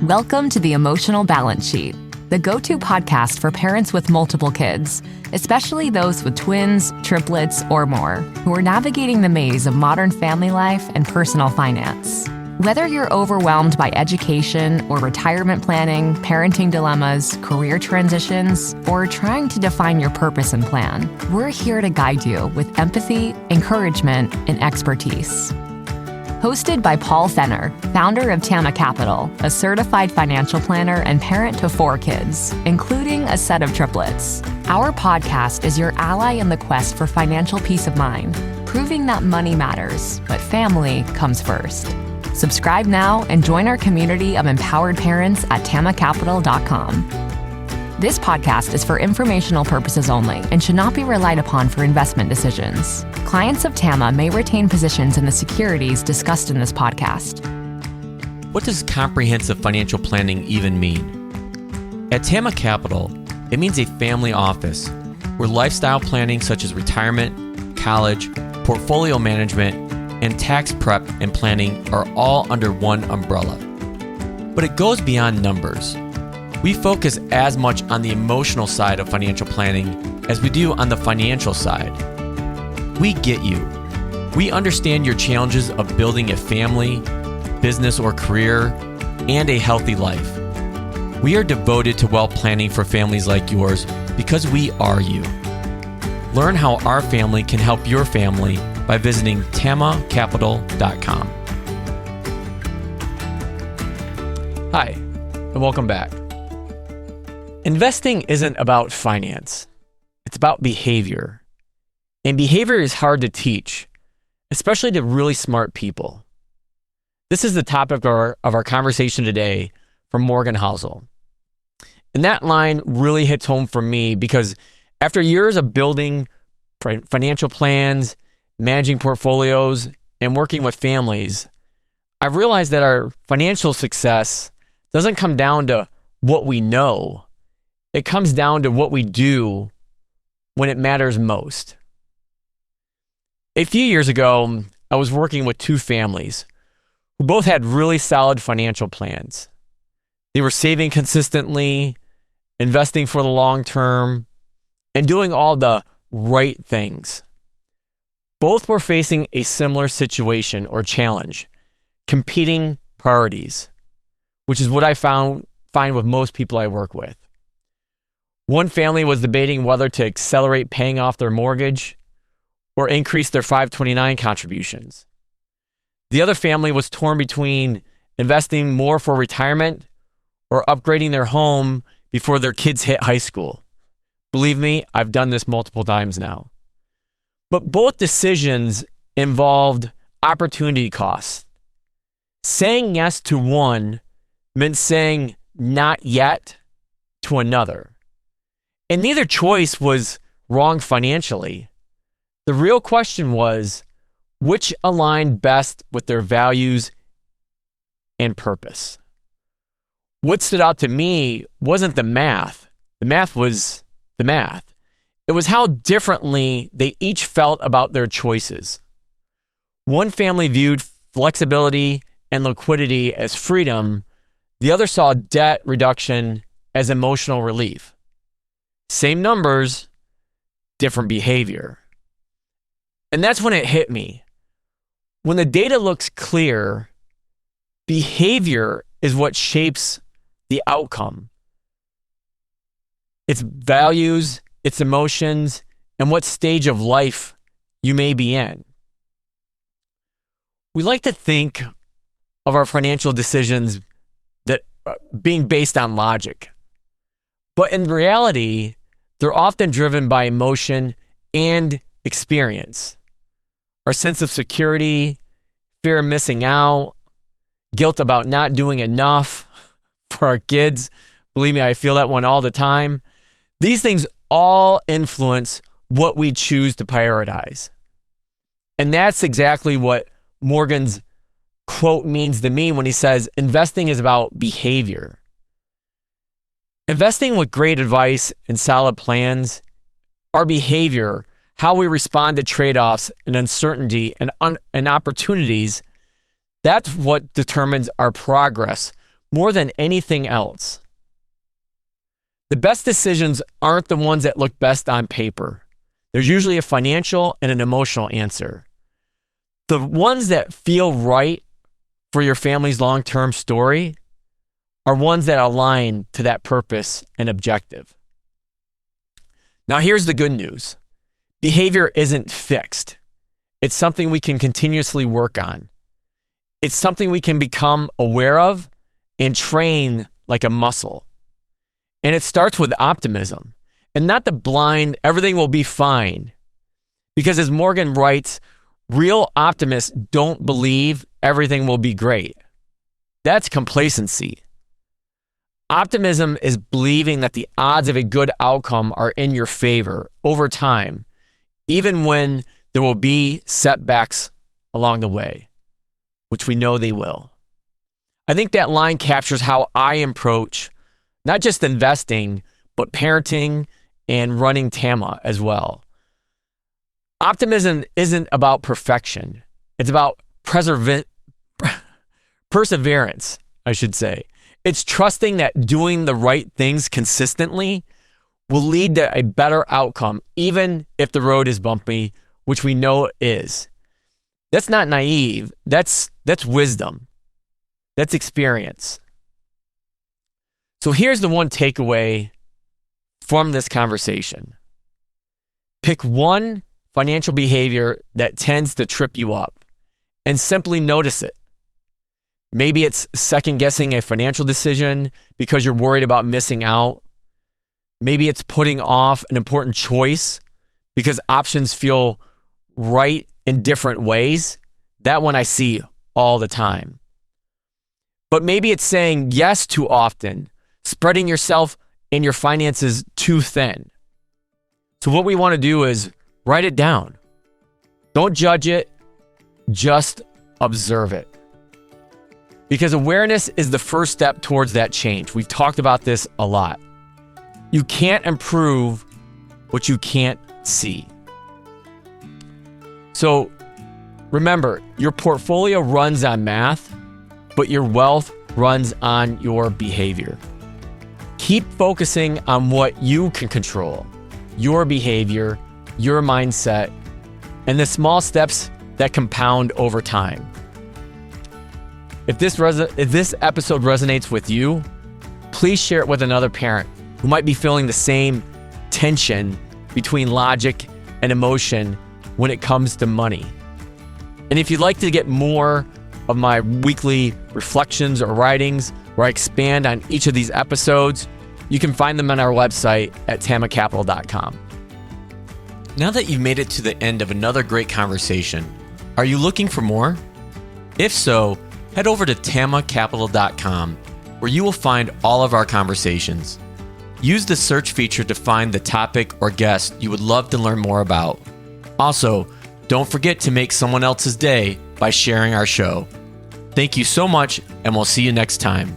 Welcome to the Emotional Balance Sheet, the go-to podcast for parents with multiple kids, especially those with twins, triplets, or more, who are navigating the maze of modern family life and personal finance. Whether you're overwhelmed by education or retirement planning, parenting dilemmas, career transitions, or trying to define your purpose and plan, we're here to guide you with empathy, encouragement, and expertise. Hosted by Paul Fenner, founder of Tama Capital, a certified financial planner and parent to 4 kids, including a set of triplets. Our podcast is your ally in the quest for financial peace of mind, proving that money matters, but family comes first. Subscribe now and join our community of empowered parents at tamacapital.com. This podcast is for informational purposes only and should not be relied upon for investment decisions. Clients of Tama may retain positions in the securities discussed in this podcast. What does comprehensive financial planning even mean? At Tama Capital, it means a family office where lifestyle planning such as retirement, college, portfolio management, and tax prep and planning are all under one umbrella. But it goes beyond numbers. We focus as much on the emotional side of financial planning as we do on the financial side. We get you. We understand your challenges of building a family, business or career, and a healthy life. We are devoted to wealth planning for families like yours because we are you. Learn how our family can help your family by visiting tamacapital.com. Hi, and welcome back. Investing isn't about finance. It's about behavior. And behavior is hard to teach, especially to really smart people. This is the topic of our conversation today from Morgan Housel. And that line really hits home for me because after years of building financial plans, managing portfolios, and working with families, I've realized that our financial success doesn't come down to what we know. It comes down to what we do when it matters most. A few years ago, I was working with 2 families who both had really solid financial plans. They were saving consistently, investing for the long term, and doing all the right things. Both were facing a similar situation or challenge, competing priorities, which is what I find with most people I work with. One family was debating whether to accelerate paying off their mortgage or increase their 529 contributions. The other family was torn between investing more for retirement or upgrading their home before their kids hit high school. Believe me, I've done this multiple times now. But both decisions involved opportunity costs. Saying yes to one meant saying not yet to another. And neither choice was wrong financially. The real question was, which aligned best with their values and purpose? What stood out to me wasn't the math. The math was the math. It was how differently they each felt about their choices. One family viewed flexibility and liquidity as freedom. The other saw debt reduction as emotional relief. Same numbers, different behavior. And that's when it hit me. When the data looks clear, behavior is what shapes the outcome. It's values, its emotions, and what stage of life you may be in. We like to think of our financial decisions that being based on logic. But in reality, they're often driven by emotion and experience. Our sense of security, fear of missing out, guilt about not doing enough for our kids. Believe me, I feel that one all the time. These things all influence what we choose to prioritize. And that's exactly what Morgan's quote means to me when he says, investing is about behavior. Investing with great advice and solid plans, our behavior, how we respond to trade-offs and uncertainty and opportunities, that's what determines our progress more than anything else. The best decisions aren't the ones that look best on paper. There's usually a financial and an emotional answer. The ones that feel right for your family's long-term story are ones that align to that purpose and objective. Now, here's the good news. Behavior isn't fixed. It's something we can continuously work on. It's something we can become aware of and train like a muscle. And it starts with optimism and not the blind, everything will be fine. Because as Morgan writes, real optimists don't believe everything will be great. That's complacency. Optimism is believing that the odds of a good outcome are in your favor over time, even when there will be setbacks along the way, which we know they will. I think that line captures how I approach not just investing, but parenting and running Tama as well. Optimism isn't about perfection. It's about perseverance, I should say. It's trusting that doing the right things consistently will lead to a better outcome, even if the road is bumpy, which we know it is. That's not naive. That's wisdom. That's experience. So here's the one takeaway from this conversation. Pick one financial behavior that tends to trip you up and simply notice it. Maybe it's second guessing a financial decision because you're worried about missing out. Maybe it's putting off an important choice because options feel right in different ways. That one I see all the time. But maybe it's saying yes too often, spreading yourself and your finances too thin. So what we want to do is write it down. Don't judge it, just observe it. Because awareness is the first step towards that change. We've talked about this a lot. You can't improve what you can't see. So remember, your portfolio runs on math, but your wealth runs on your behavior. Keep focusing on what you can control, your behavior, your mindset, and the small steps that compound over time. If this episode resonates with you, please share it with another parent who might be feeling the same tension between logic and emotion when it comes to money. And if you'd like to get more of my weekly reflections or writings where I expand on each of these episodes, you can find them on our website at tamacapital.com. Now that you've made it to the end of another great conversation, are you looking for more? If so, head over to tamacapital.com where you will find all of our conversations. Use the search feature to find the topic or guest you would love to learn more about. Also, don't forget to make someone else's day by sharing our show. Thank you so much, and we'll see you next time.